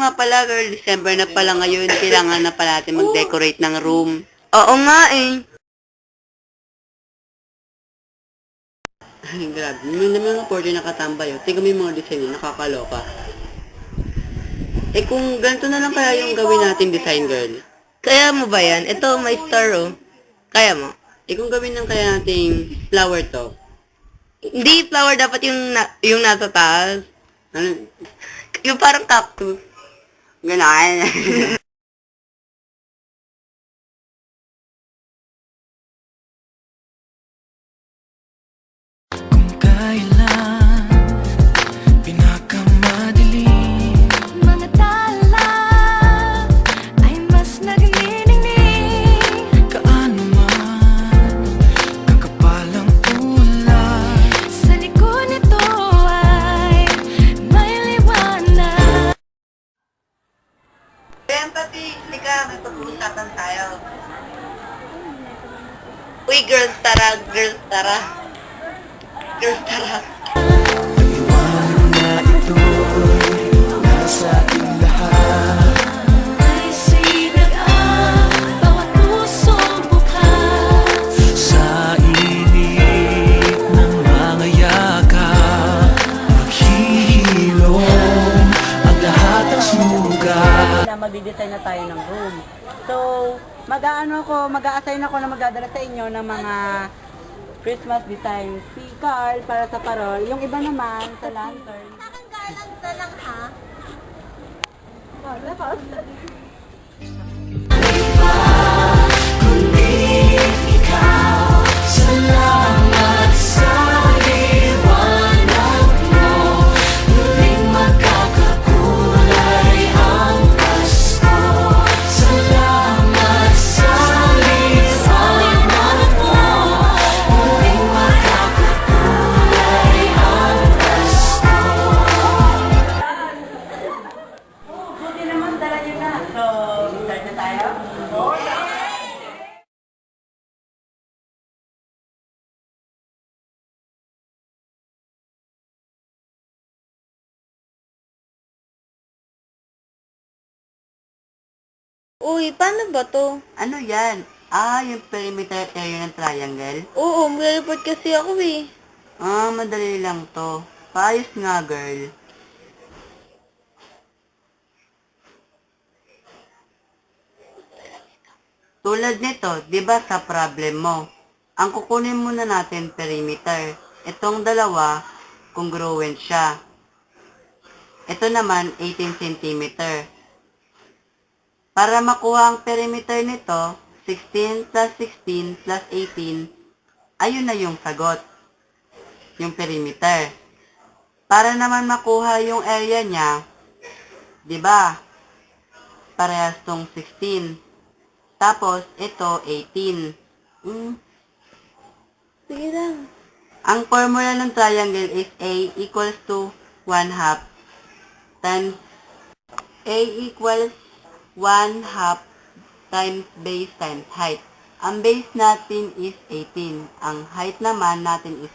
nga pala, girl. December na pala ngayon. Kailangan na pala natin mag-decorate ng room. Oo nga eh. Ay, grabe. May mga portrait nakatambay. Oh. Tingnan mo yung mga design yun. Nakakaloka. Eh kung ganito na lang kaya yung gawin nating design, girl. Kaya mo ba yan? Ito, may star oh. Kaya mo? Eh kung gawin lang kaya nating flower to. Hindi flower, dapat yung nasa taas. Ano? Yung parang cactus. Ganon. Kung kailan pinakamadilim, Mga tala ay mas nagniningning. kaano man kakapalang ulan, Sa likod nito ay may liwanag. Empathy, ka, may pag-uusapan tayo. Uy, girls, tara. Girls, tara. Girls, tara. paliwanag na ito'y nasa ating lahat. May sinag ang bawat pusong bukas. Sa init ng mga yakap, maghihilom ang lahat ng sugat. Na magdi-design na tayo ng room. So, mag-a-assign ako na magdadala sa inyo ng mga Christmas design. Si Carl para sa parol, yung iba naman sa lantern. Nakanggalang na lang ha. Salamat sa liwanag mo, muling magkakakulay ang Pasko. Salamat sa liwanag mo, muling magkakakulay ang Pasko. Buti naman dala nyo na. So, start na tayo? Uy, paano ba to? Ano yan? Ah, yung perimeter area ng triangle? Oo, mag-report kasi ako eh. Ah, madali lang to. Paayos nga, girl. Tulad nito, di ba sa problem mo? Ang kukunin muna natin perimeter. Itong dalawa, congruent siya. Ito naman, 18 cm. Para makuha ang perimeter nito, 16 plus 16 plus 18, ayun na yung sagot. Yung perimeter. Para naman makuha yung area niya, di ba? Parehas tong 16. Tapos, ito, 18. Sige lang. Ang formula ng triangle is A equals to 1/2 times A equals 1/2 times base times height. Ang base natin is 18. Ang height naman natin is